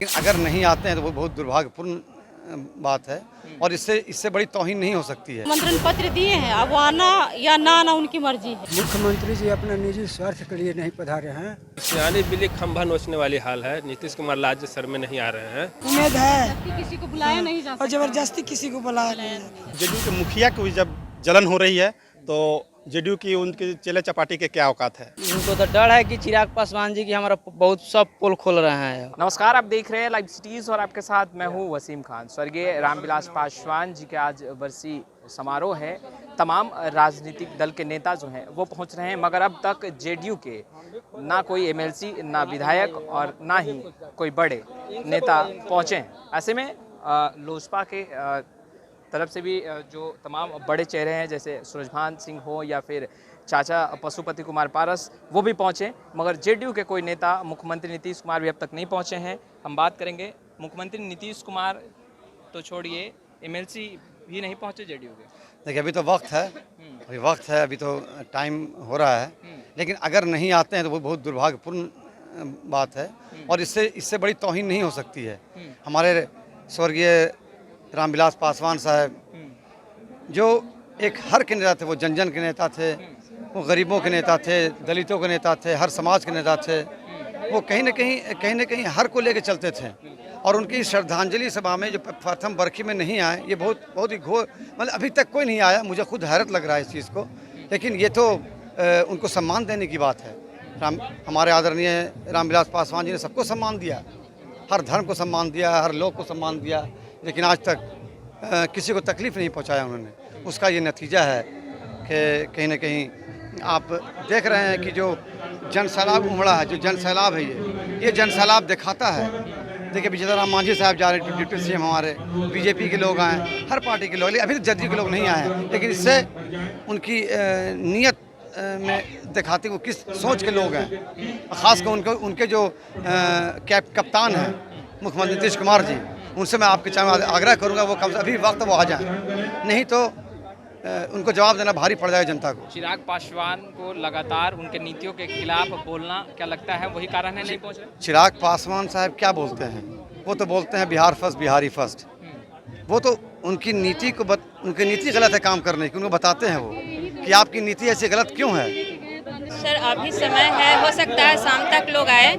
लेकिन अगर नहीं आते हैं तो वो बहुत दुर्भाग्यपूर्ण बात है और इससे बड़ी तौहीन नहीं हो सकती है। आमंत्रण पत्र दिए हैं, अब वो आना या ना आना उनकी मर्जी है। मुख्यमंत्री जी अपने निजी स्वार्थ के लिए नहीं पधारे हैं। सियानी बिल्ली खंभा नोचने वाली हाल है। नीतीश कुमार राज्यसभा में नहीं आ रहे हैं। उम्मीद है कि किसी को बुलाया नहीं जा सकता और जबरदस्ती किसी को बुलाया नहीं जाता। जेडीयू के मुखिया की जब जलन हो रही है तो जेडीयू की उनके चेले चपाटी के क्या औकात है। उनको तो डर है कि चिराग पासवान जी की हमारा बहुत सब पोल खोल रहे हैं। नमस्कार, आप देख रहे हैं लाइव सिटीज और आपके साथ मैं हूं वसीम खान। स्वर्गीय रामविलास पासवान जी के आज बरसी समारोह है। तमाम राजनीतिक दल के नेता जो हैं वो पहुंच रहे हैं, मगर अब तक जेडीयू के ना कोई एमएलसी, ना विधायक और ना ही कोई बड़े नेता पहुंचे हैं। ऐसे में लोजपा के तरफ से भी जो तमाम बड़े चेहरे हैं, जैसे सूरजभान सिंह हो या फिर चाचा पशुपति कुमार पारस, वो भी पहुंचे, मगर जेडीयू के कोई नेता, मुख्यमंत्री नीतीश कुमार भी अब तक नहीं पहुंचे हैं। हम बात करेंगे मुख्यमंत्री नीतीश कुमार तो छोड़िए, एमएलसी भी नहीं पहुंचे जेडीयू के। देखिए अभी तो वक्त है, अभी तो टाइम हो रहा है, लेकिन अगर नहीं आते हैं तो वो बहुत दुर्भाग्यपूर्ण बात है और इससे बड़ी तौहीन नहीं हो सकती है। हमारे स्वर्गीय रामविलास पासवान साहब जो एक हर के नेता थे, वो जन जन के नेता थे, वो गरीबों के नेता थे, दलितों के नेता थे, हर समाज के नेता थे। वो कहीं न कहीं हर को लेकर चलते थे और उनकी श्रद्धांजलि सभा में जो प्रथम बरखी में नहीं आए, ये बहुत ही घोर, मतलब अभी तक कोई नहीं आया। मुझे खुद हैरत लग रहा है इस चीज़ को, लेकिन ये तो उनको सम्मान देने की बात है। हमारे आदरणीय रामविलास पासवान जी ने सबको सम्मान दिया, हर धर्म को सम्मान दिया, हर लोग को सम्मान दिया, लेकिन आज तक किसी को तकलीफ़ नहीं पहुंचाया उन्होंने। उसका ये नतीजा है कि कहीं न कहीं आप देख रहे हैं कि जो जन सैलाब उमड़ा है, जो जन सैलाब है, ये जन सैलाब दिखाता है। देखिए विजय राम मांझी साहब जा रहे हैं, डिप्टी सीएम हमारे, बीजेपी के लोग आए, हर पार्टी के लोग, लेकिन अभी तो जदयू के लोग नहीं आए हैं, लेकिन इससे उनकी नीयत में दिखाती वो किस सोच के लोग हैं। ख़ासकर उनके जो कप्तान हैं मुख्यमंत्री नीतीश कुमार जी, उनसे मैं आपके चाहे आग्रह करूंगा वो कम से अभी वक्त वो आ जाएं, नहीं तो उनको जवाब देना भारी पड़ जाएगा जनता को। चिराग पासवान को लगातार उनके नीतियों के खिलाफ बोलना, क्या लगता है वही कारण है नहीं पहुंच रहे? चिराग पासवान साहब क्या बोलते हैं? वो तो बोलते हैं बिहार फर्स्ट, बिहारी फर्स्ट। वो तो उनकी नीति गलत है काम करने की, उनको बताते हैं वो कि आपकी नीति ऐसी गलत क्यों है। सर अभी समय है, हो सकता है शाम तक लोग आए,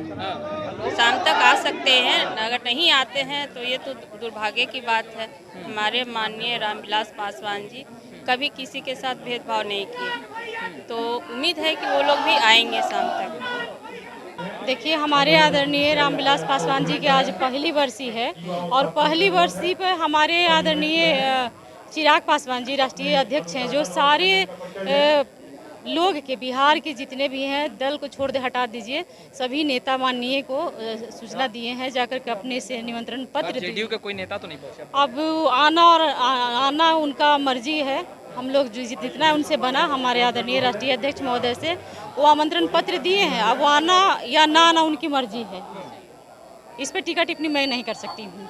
शाम तक आ सकते हैं। अगर नहीं आते हैं तो ये तो दुर्भाग्य की बात है। हमारे माननीय रामविलास पासवान जी कभी किसी के साथ भेदभाव नहीं किए, तो उम्मीद है कि वो लोग भी आएंगे शाम तक। देखिए हमारे आदरणीय रामविलास पासवान जी की आज पहली बरसी है और पहली बरसी पर हमारे आदरणीय चिराग पासवान जी राष्ट्रीय अध्यक्ष हैं, जो सारे लोग के बिहार के जितने भी हैं, दल को छोड़ दे, हटा दीजिए, सभी नेता माननीय को सूचना दिए हैं जाकर के अपने से निमंत्रण पत्र। जेडीयू के कोई नेता तो नहीं पहुंचे। अब आना उनका मर्जी है। हम लोग जो जितना उनसे बना, हमारे आदरणीय राष्ट्रीय अध्यक्ष महोदय से वो आमंत्रण पत्र दिए हैं, अब वो आना या ना आना उनकी मर्जी है। इस पर टीका टिप्पणी मैं नहीं कर सकती हूँ।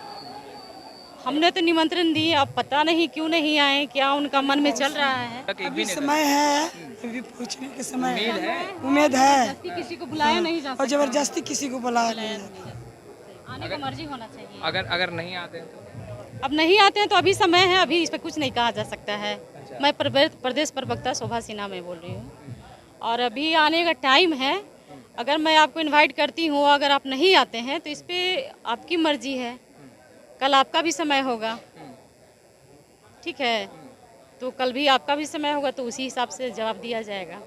हमने तो निमंत्रण दिए, अब पता नहीं क्यों नहीं आए, क्या उनका मन में चल रहा है। अभी समय है, अभी पूछने के समय है, उम्मीद है कि किसी को बुलाया नहीं जा सकता और जबरदस्ती किसी को बुलाया नहीं जाता। आने का मर्जी होना चाहिए। अगर नहीं आते हैं तो अब नहीं आते हैं तो अभी समय है, अभी इस पर कुछ नहीं कहा जा सकता है। मैं प्रदेश प्रवक्ता शोभा सिन्हा में बोल रही हूँ और अभी आने का टाइम है। अगर मैं आपको इनवाइट करती हूँ, अगर आप नहीं आते हैं तो इस पर आपकी मर्जी है। कल आपका भी समय होगा, ठीक है, तो कल भी आपका भी समय होगा, तो उसी हिसाब से जवाब दिया जाएगा।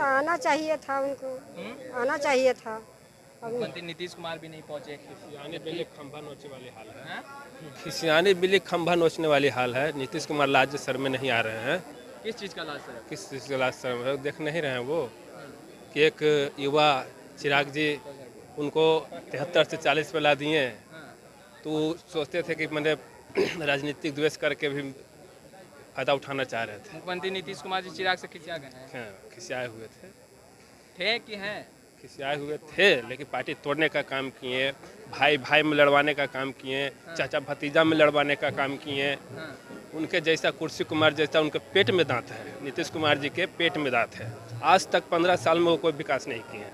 आना चाहिए था, उनको आना चाहिए था। मुख्यमंत्री नीतीश कुमार भी नहीं पहुंचे। सियानी बिल्ली खंभा नोचने वाली हाल है। सियानी बिल्ली खंभा नोचने वाली हाल है। नीतीश कुमार राज्यसभा में नहीं आ रहे हैं। किस चीज़ का लाज है? किस चीज़ का राज्यसभा है देख नहीं रहे हैं वो कि एक युवा चिराग जी उनको 73 से 40 पे ला दिए, तो सोचते थे कि मैंने राजनीतिक द्वेष करके भी फायदा उठाना चाह रहे थे। मुख्यमंत्री नीतीश कुमार जी चिराग से खिंचा गए हैं। हाँ, खिसियाए हुए थे कि हैं? खिसियाए हुए थे, लेकिन पार्टी तोड़ने का काम किए, भाई भाई में लड़वाने का काम किए, चाचा भतीजा में लड़वाने का काम किए। उनके जैसा कुर्सी कुमार जैसा उनके पेट में दांत है, नीतीश कुमार जी के पेट में दांत है। आज तक 15 साल में वो कोई विकास नहीं किए।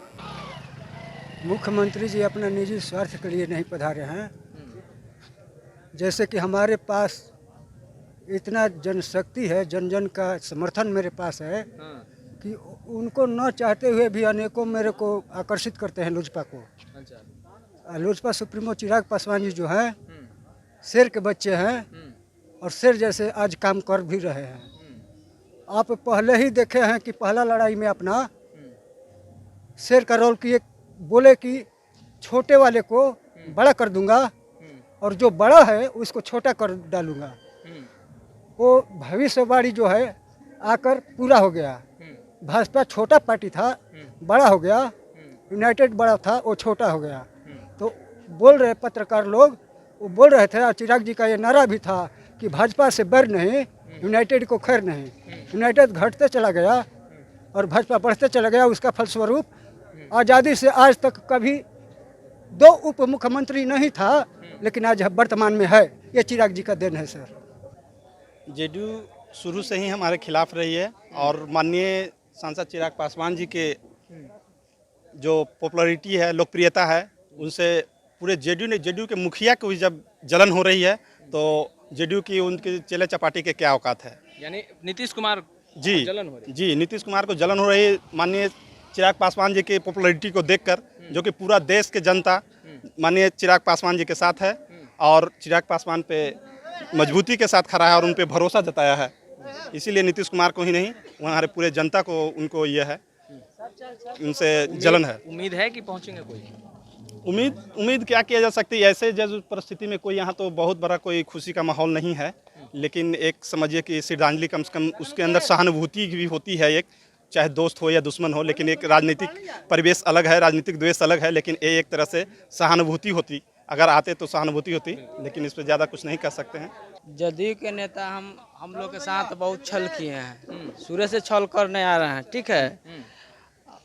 मुख्यमंत्री जी अपना निजी स्वार्थ के लिए नहीं पधारे हैं। जैसे कि हमारे पास इतना जनशक्ति है, जन जन का समर्थन मेरे पास है कि उनको न चाहते हुए भी अनेकों मेरे को आकर्षित करते हैं लोजपा को। लोजपा सुप्रीमो चिराग पासवान जी जो हैं शेर के बच्चे हैं और शेर जैसे आज काम कर भी रहे हैं। आप पहले ही देखे हैं कि पहला लड़ाई में अपना शेर का रोल किए, बोले कि छोटे वाले को बड़ा कर दूंगा और जो बड़ा है उसको छोटा कर डालूंगा। वो भविष्यवाणी जो है आकर पूरा हो गया। भाजपा छोटा पार्टी था, बड़ा हो गया। यूनाइटेड बड़ा था, वो छोटा हो गया। तो बोल रहे पत्रकार लोग, वो बोल रहे थे, चिराग जी का ये नारा भी था कि भाजपा से बैर नहीं, यूनाइटेड को खैर नहीं। यूनाइटेड घटते चला गया और भाजपा बढ़ते चला गया। उसका फलस्वरूप आज़ादी से आज तक कभी 2 उप मुख्यमंत्री नहीं था, लेकिन आज वर्तमान में है। ये चिराग जी का देन है सर। जेडीयू शुरू से ही हमारे खिलाफ रही है और माननीय सांसद चिराग पासवान जी के जो पॉपुलैरिटी है, लोकप्रियता है, उनसे पूरे जेडीयू के मुखिया को भी जब जलन हो रही है तो जेडीयू की उनके चेले चपाटी के क्या औकात है। यानी नीतीश कुमार जी जलन हो रही है। जी नीतीश कुमार को जलन हो रही है माननीय चिराग पासवान जी की पॉपुलैरिटी को देखकर, जो कि पूरा देश के जनता माननीय चिराग पासवान जी के साथ है और चिराग पासवान पे मजबूती के साथ खड़ा है और उन पे भरोसा जताया है। इसीलिए नीतीश कुमार को ही नहीं, हमारे पूरे जनता को उनको ये है, उनसे जलन है। उम्मीद है कि पहुंचेंगे कोई? उम्मीद क्या किया जा सकती है, ऐसे जैसे परिस्थिति में कोई यहाँ तो बहुत बड़ा कोई खुशी का माहौल नहीं है, लेकिन एक समझिए कि श्रद्धांजलि कम से कम उसके अंदर सहानुभूति भी होती है, एक चाहे दोस्त हो या दुश्मन हो, लेकिन एक राजनीतिक परिवेश अलग है, राजनीतिक द्वेष अलग है, लेकिन ये एक तरह से सहानुभूति होती, अगर आते तो सहानुभूति होती, लेकिन इस पर ज़्यादा कुछ नहीं कर सकते हैं। जदयू के नेता हम लोग के साथ बहुत छल किए हैं, शुरू से छल करने आ रहे हैं, ठीक है।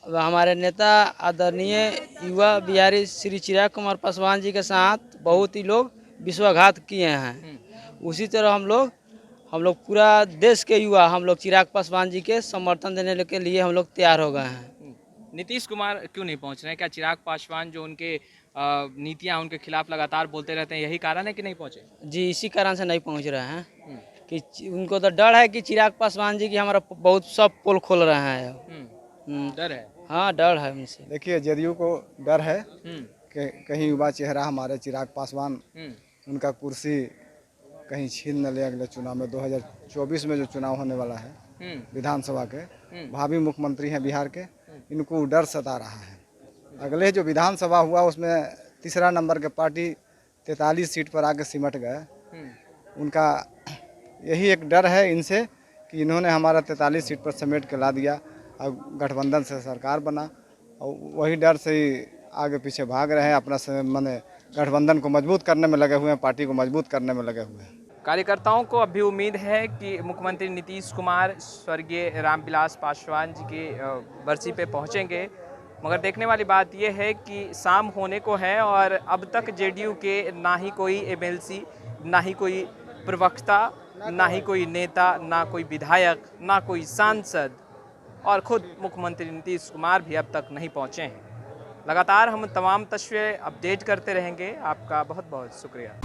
अब हमारे नेता आदरणीय युवा बिहारी श्री चिराग कुमार पासवान जी के साथ बहुत ही लोग विश्वासघात किए हैं। उसी तरह हम लोग पूरा देश के युवा हम लोग चिराग पासवान जी के समर्थन देने के लिए हम लोग तैयार हो गए हैं। नीतीश कुमार क्यों नहीं पहुंच रहे हैं? क्या चिराग पासवान जो उनके नीतियां उनके खिलाफ लगातार बोलते रहते हैं, यही कारण है कि नहीं पहुंचे? जी, इसी कारण से नहीं पहुंच रहे हैं कि उनको तो डर है कि चिराग पासवान जी की हमारा बहुत सब पोल खोल रहे हैं। डर है? हाँ, डर है उनसे। देखिए, जदयू को डर है कि कहीं युवा चेहरा हमारे चिराग पासवान उनका कुर्सी कहीं छीन न ले अगले चुनाव में। 2024 में जो चुनाव होने वाला है विधानसभा के, भावी मुख्यमंत्री हैं बिहार के, इनको डर सता रहा है। अगले जो विधानसभा हुआ उसमें तीसरा नंबर के पार्टी 43 सीट पर आके सिमट गए। उनका यही एक डर है इनसे कि इन्होंने हमारा 43 सीट पर समेट के ला दिया और गठबंधन से सरकार बना, और वही डर से ही आगे पीछे भाग रहे हैं। अपना माने गठबंधन को मजबूत करने में लगे हुए हैं, पार्टी को मजबूत करने में लगे हुए हैं। कार्यकर्ताओं को अभी उम्मीद है कि मुख्यमंत्री नीतीश कुमार स्वर्गीय रामविलास पासवान जी की बरसी पे पहुंचेंगे, मगर देखने वाली बात यह है कि शाम होने को है और अब तक जेडीयू के ना ही कोई एमएलसी, ना ही कोई प्रवक्ता, ना ही कोई नेता, ना कोई विधायक, ना कोई सांसद और खुद मुख्यमंत्री नीतीश कुमार भी अब तक नहीं पहुंचे हैं। लगातार हम तमाम तस्वीरें अपडेट करते रहेंगे। आपका बहुत बहुत शुक्रिया।